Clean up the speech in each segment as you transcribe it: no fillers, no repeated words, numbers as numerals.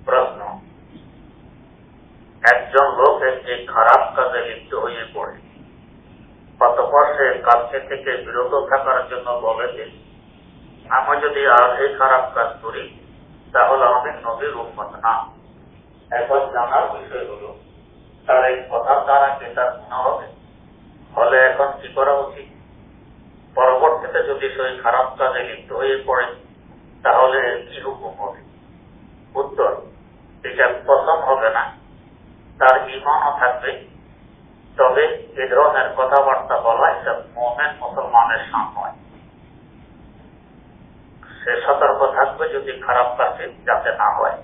প্রশ্ন, একজন লোক একটি খারাপ কাজে লিপ্ত হয়ে পড়ে, অতঃপর সে কাজটি থেকে বিরত থাকার জন্য বলে যে আমি যদি আর এই খারাপ কাজ করি তাহলে আমি নবীর উম্মত না। এখন জানার বিষয় হল তার এই কথার দ্বারা কি তার গুনাহ হবে? ফলে এখন কি করা উচিত? পরবর্তীতে যদি সেই খারাপ কাজে লিপ্ত হয়ে পড়ে তাহলে কি হুকুম হবে? উত্তর, এটা পছন্দ হবে না, তার ঈমানও থাকবে, তবে এ ধরনের কথাবার্তা বলা এটা মুমিন মুসলমানের শান নয়। সে সতর্ক থাকবে যদি খারাপ কাজে যাতে না হয়।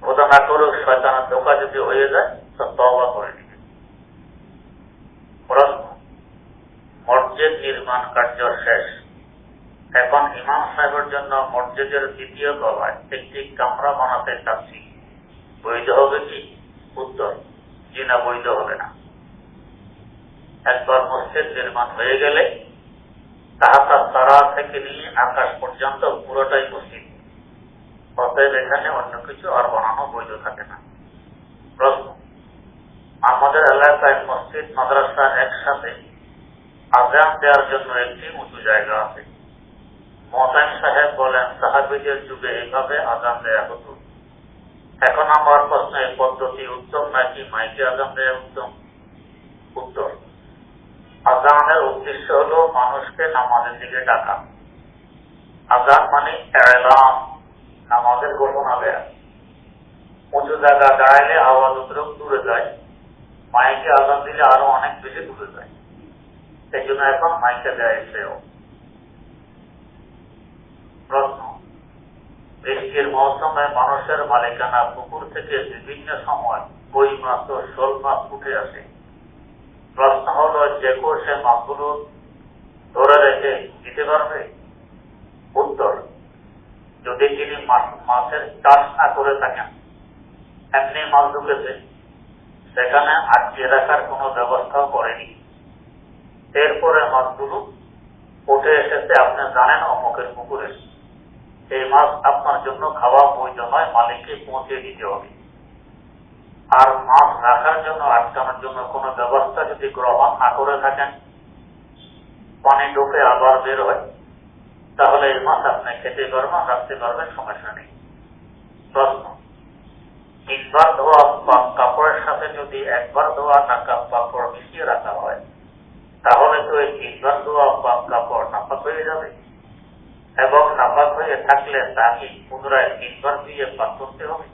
খোদা না করুক শয়তানের ধোঁকা যদি হয়ে যায় তো তওবা করে দিবে। প্রশ্ন, মসজিদ নির্মাণ কার্য শেষ, এখন ইমাম সাহেবের জন্য মসজিদের দ্বিতীয় তলায় একটি কামরা বানাতে চাচ্ছি, বৈধ হবে কি? উত্তর, জি না, বৈধ হবে না। একবার মসজিদ নির্মাণ হয়ে গেলে তাহাতা তারা থেকে নিয়ে আকাশ পর্যন্ত পুরোটাই মসজিদ, অতএব এখানে অন্য কিছু আর বানানো বৈধ থাকে না। প্রশ্ন, আমাদের এলাকায় মসজিদ মাদ্রাসা একসাথে আযান দেওয়ার জন্য একটি উঁচু জায়গা আছে। মুয়াজ্জিন সাহেব বলেন সাহাবীদের যুগে এইভাবে আযান দেওয়া হতো। এখন আমার প্রশ্ন, এই পদ্ধতি উত্তম নাকি মাইকে আযান দেওয়া উত্তম? উত্তর, আযানের উদ্দেশ্য হল মানুষকে নামাজের দিকে ডাকা। আযান মানে ইলান, নামাজের ঘোষণা দেয়া। উঁচু জায়গা দাঁড়াইলে আওয়াজ দূরে যায়, মাইকে আযান দিলে আরো অনেক বেশি দূরে যায়। এই জন্য এখন মাইকে দেয়া এসেও। প্রশ্ন, বৃষ্টির মৌসুমে মানুষের মালিকানা পুকুর থেকে বিভিন্ন সময় কই মাছ ও শোল মাছ উঠে আসে। প্রশ্ন হল, যে কেউ সে মাছগুলো ধরে রেখে দিতে পারবে? উত্তর, যদি তিনি মাছের চাষ না করে থাকেন, এমনি মাছ ঢুকেছে, সেখানে আটকে রাখার কোনো ব্যবস্থাও করেনি, এরপরে মাছগুলো উঠে এসেছে, আপনি জানেন অমুকের পুকুরে, এই মাছ আপনার জন্য খাওয়া বৈধ নয়, মালিককে পৌঁছে দিতে হবে। আর মাছ রাখার জন্য আটকানোর জন্য কোনো ব্যবস্থা যদি গ্রহণ না করে থাকেন, পানি ঢুকে আবার বের হয়, তাহলে এই মাছ আপনি খেতে পারবেন, রাখতে পারবেন, সমস্যা নেই। প্রশ্ন, তিনবার ধোয়া কাপড়ের সাথে যদি একবার ধোয়া কাপড় মিশিয়ে রাখা হয় তাহলে তো এই তিনবার ধোয়া কাপড় নাপাক হয়ে যাবে, এবং নাপাক হয়ে থাকলে তা কি পুনরায় তিনবার ধুয়ে পাক করতে হবে?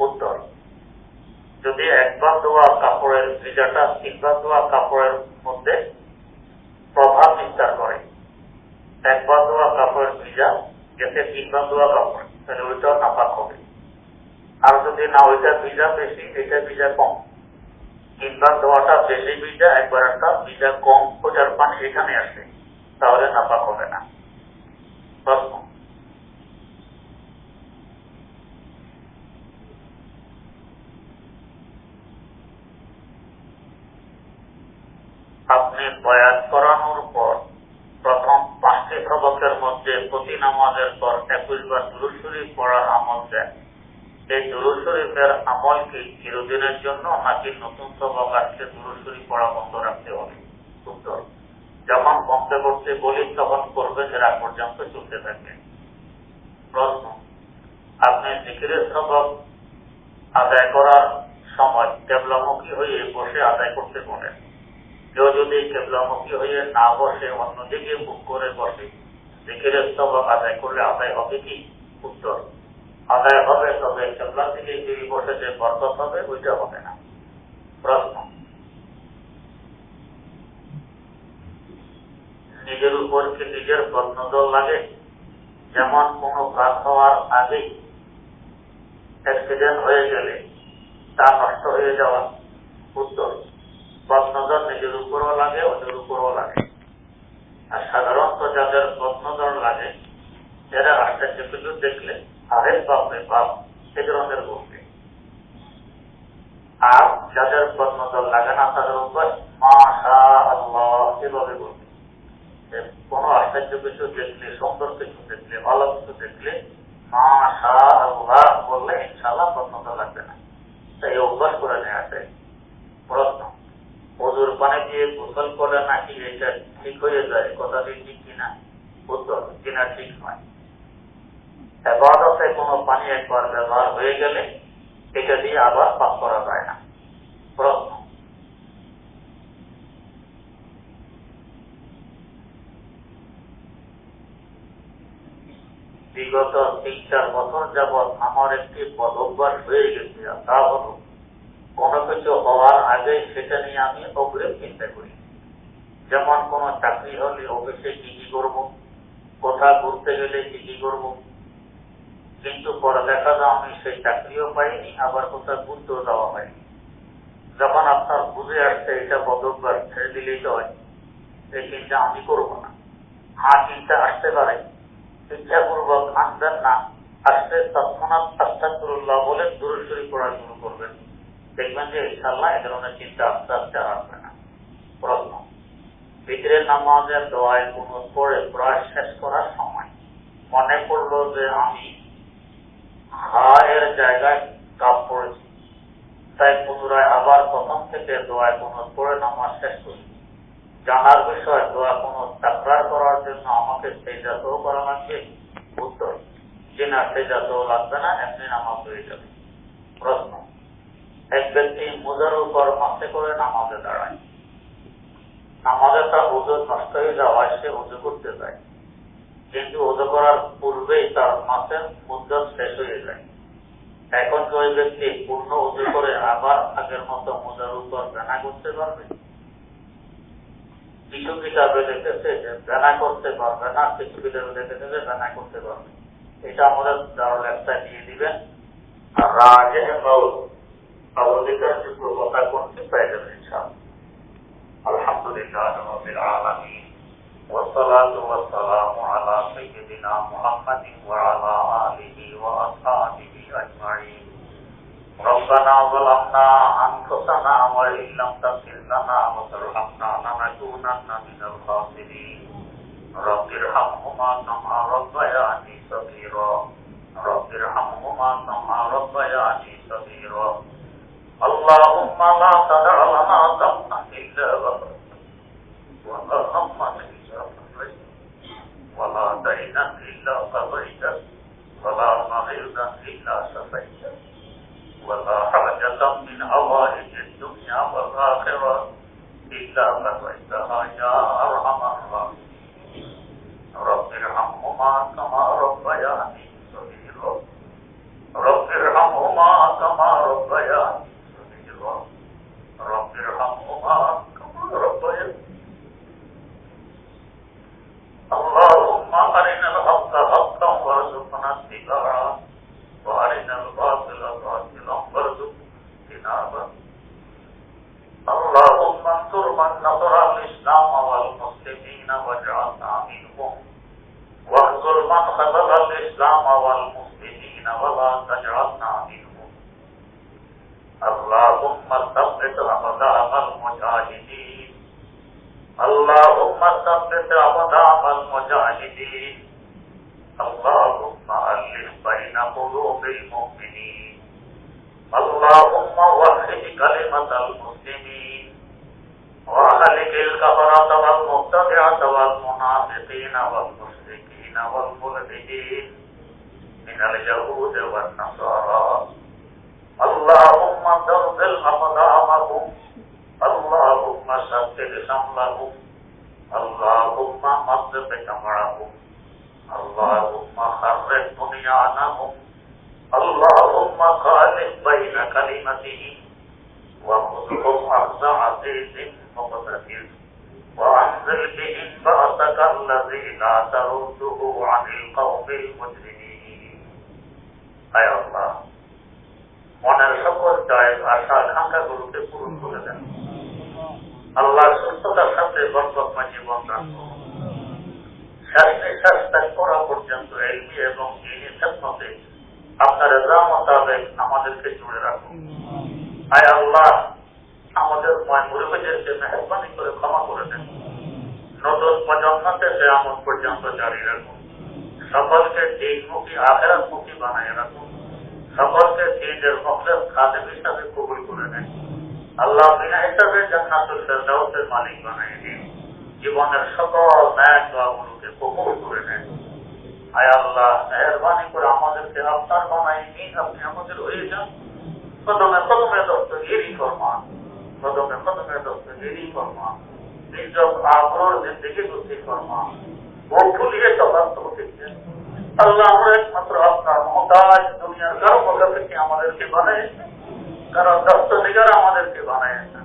উত্তর, যদি একবার ধোয়া কাপড়ের ভিজাটা তিনবার ধোয়া কাপড়ের মধ্যে প্রভাব বিস্তার করে, একবার ধোয়া কাপড়ের ভিজা যাতে তিনবার ধোয়া কাপড়, তাহলে ওইটাও নাপাক হবে। আর যদি না ওইটা ভিজা বেশি, এটা ভিজা কম, তিনবার ধোয়াটা বেশি ভিজা, একবার একটা ভিজা কম, ওটার পানি এখানে আসে, তাহলে নাপাক হবে না। প্রশ্ন, আপনি বয়ান করানোর পর প্রথম 5টি সবকের মধ্যে প্রতি নামাজের পর 21 বার দুরূদ শরীফ পড়ার আমল দেন, এই দুরূদ শরীফের আমল কি চিরদিনের জন্য নাকি নতুন সবক আসলে দুরূদ শরীফ পড়া বন্ধ রাখতে হবে? উত্তর, যখন বন্ধ করতে বলি তখন করবেন, এর আগ পর্যন্ত চলতে থাকবে। প্রশ্ন, আপনি জিকিরের সবক আদায় করার সময় কেবলামুখী হয়ে বসে আদায় করতে বলেন। কেউ যদি কেবলামুখী হয়ে না বসে অন্যদিকে মুখ করে বসে, জিকিরের সবক আদায় করলে আদায় হবে কি? উত্তর, আদায় হবে, তবে কেবলার দিকে যদি বসে যে বরকত হবে ওইটা হবে না। প্রশ্ন, নিজের উপর কি নিজের বদনজর লাগে? যেমন কোনো কাজ হওয়ার আগেই অ্যাক্সিডেন্ট হয়ে গেলে তা নষ্ট হয়ে যাওয়া। উত্তর, বদনজর নিজের উপরও লাগে, ওদের উপরও লাগে। আর সাধারণত যাদের বদনজর লাগে এরা আশ্চর্য কিছু দেখলে আরে বাপরে বাপ এই ধরনের বলবে, আর যাদের বদনজর লাগে না তাদের উপর মাশাআল্লাহ এভাবে বলবে। কোনো আশ্চর্য কিছু দেখলে, সুন্দর কিছু দেখলে, ভালো কিছু দেখলে মাশাআল্লাহ বললে গোসল করলে নাকি এটা ঠিক হয়ে যায়, কথাটি ঠিক কিনা? উত্তর, কিনা ঠিক নয়। ইবাদতে কোনো পানি একবার ব্যবহার হয়ে গেলে এটা দিয়ে আবার পাক করা যায় না। প্রশ্ন, বিগত 3-4 বছর যাবৎ আমার একটি বদভ্যাস হয়ে গেছে, তা হল কোনো কিছু হওয়ার আগে সেটা নিয়ে আমি অগ্রিম চিন্তা করি। যেমন কোনো চাকরি হলে অফিসে কি কি করবো, কোথাও ঘুরতে গেলে কি কি করবো, কিন্তু পরে দেখা যায় আমি সেই চাকরিও পাইনি, আবার কোথাও ঘুরতেও যাওয়া হয়নি। যখন আপনার বুঝে আসছে এটা বদভ্যাস, ছেড়ে দিলেই তো হয়, এই চিন্তা আমি করবো না। হ্যাঁ, চিন্তা আসতে পারে, ইচ্ছাপূর্বক আনবেন না, আসতে তৎক্ষণাৎ আস্তাগফিরুল্লাহ বলে দূরে সরে পড়া শুরু করবেন, দেখবেন যে ইনশাআল্লাহ এ ধরনের চিন্তা আস্তে আস্তে আসবে না। প্রশ্ন, বিতরের নামাজের দোয়ায় কুনুত পড়ে প্রায় শেষ করার সময় মনে পড়লো যে আমি এর জায়গায় কাপ পড়েছি, তাই পুনরায় আবার প্রথম থেকে দোয়ায় কুনুত পড়ে নামাজ শেষ করি। জানার বিষয়, দোয়া কুনুত তাকরার করার জন্য আমাকে সেজদাও করা লাগবে? উত্তর, জিনা সেজদাও লাগবে না, এমনি নামাজ হয়ে যাবে। প্রশ্ন, এক ব্যক্তি মুজার উপর মাথে করে নামাজে দাঁড়ায়, নামাজে তার ওযু নষ্ট হয়ে যাওয়ায় সে ওযু করতে যায়, কিন্তু ওযু করার পূর্বেই তার মাথের মুদ্দত শেষ হয়ে যায়। এখন কি ওই ব্যক্তি পূর্ণ ওযু করে আবার আগের মতো মুজার উপর বেনা করতে পারবে? কিছু কিতাবে লিখেছে যে বেনা করতে পারবে না, কিছু কিতাবে লিখেছে যে বেনা করতে পারবে। এটা আমাদের দারুল একটা দিয়ে দিবেন। আর রাজে অধিকারযোগ্য কথা কোনটি পেয়ে যাবে ইনশাআল্লাহ। আলহামদুলিল্লাহ রাব্বিল আলামিন, والصلاة والسلام على سيدنا محمد وعلى آله وأصحابه أجمعين. ربنا ظلمنا أنفسنا وإن لم تغفر لنا وترحمنا لنكونن من الخاسرين. رب ارحمهما كما ربياني صغيرا. رب ارحمهما كما ربياني صغيرا. اللهم لا تدع لنا ذنبا إلا غفرته ولا هما إلا فرجته ولا دينا إلا قضيته ولا مريضا إلا شفيته ولا حاجة من حوائج الدنيا والآخرة إلا قضيتها يا أرحم الراحمين. رب ارحمهما كما ربياني صغيرا. رب ارحمهما كما ربياني صغيرا. رب ارحمهما كما ربياني. اللهم أرنا الحق حقا وارزقنا اتباعه وأرنا الباطل باطلا وارزقنا اجتنابه. اللهم انصر من نصر الإسلام والمسلمين واجعلنا منهم، واخذل من خذل الإسلام والمسلمين ولا تجعلنا منهم. اللهم ثبت أقدام المجاهدين. اللهم ثبت أقدام المجاهدين. اللهم ألف بين قلوب المؤمنين. اللهم وحد كلمة المسلمين وأهلك الكفرة والمبتدعة والمنافقين والمشركين والملحدين من اليهود والنصارى. اللهم زلزل أقدامهم. اللهم شتت شملهم. اللهم مزق جمعهم. اللهم خرب بنيانهم. اللهم خالف بين كلمتهم وخذهم أخذ عزيز مقتدر وأنزل بهم بأسك الذي لا ترده عن القوم المجرمين. أي الله, মনের সকল চায় আশা আকাঙ্ক্ষাগুলোকে পূরণ করে দেন। আল্লাহ সুস্থতার সাথে বরকতময় জীবন দান করুন। শ্বাস নিঃশ্বাস ত্যাগ করা পর্যন্ত ইলমি এবং দ্বীনি খেদমতে আপনার রাজা মোতাবেক আমাদেরকে জুড়ে রাখুন। আয় আল্লাহ, আমাদের মুরব্বিদেরকে মেহরবানি করে ক্ষমা করে দেন। নতুন প্রজন্ম থেকে আমল পর্যন্ত জারি রাখুন। সকলকে দিনমুখী আখিরাতমুখী বানায় রাখুন। সকলকে দিনের মুখলেস খাদেম হিসাবে কবুল করে নেন। আল্লাহ বিনা হিসাবে জান্নাতুল ফেরদাউসের মালিক বানিয়ে দিন। জীবনের সকল ন্যায় দোয়াগুলোকে কবুল করে নেন। আয় আল্লাহ, মেহরবানি করে আমাদেরকে আপনার বানাই নিন। আপনি আমাদের হয়ে যান। কদমে কদমে দস্তগিরি ফরমান, কদমে কদমে দস্তগিরি ফরমান। নিজক আগ্রহ জিন্দগি নসিব ফরমান। মুখ ফুলিয়ে চলার তৌফিক দেন। আল্লাহ, আমরা একমাত্র আপনার মহতাজ। দুনিয়ার কারো মুখাপেক্ষি আমাদেরকে বানায়, কারণ দস্তনিগার আমাদেরকে বানায় না।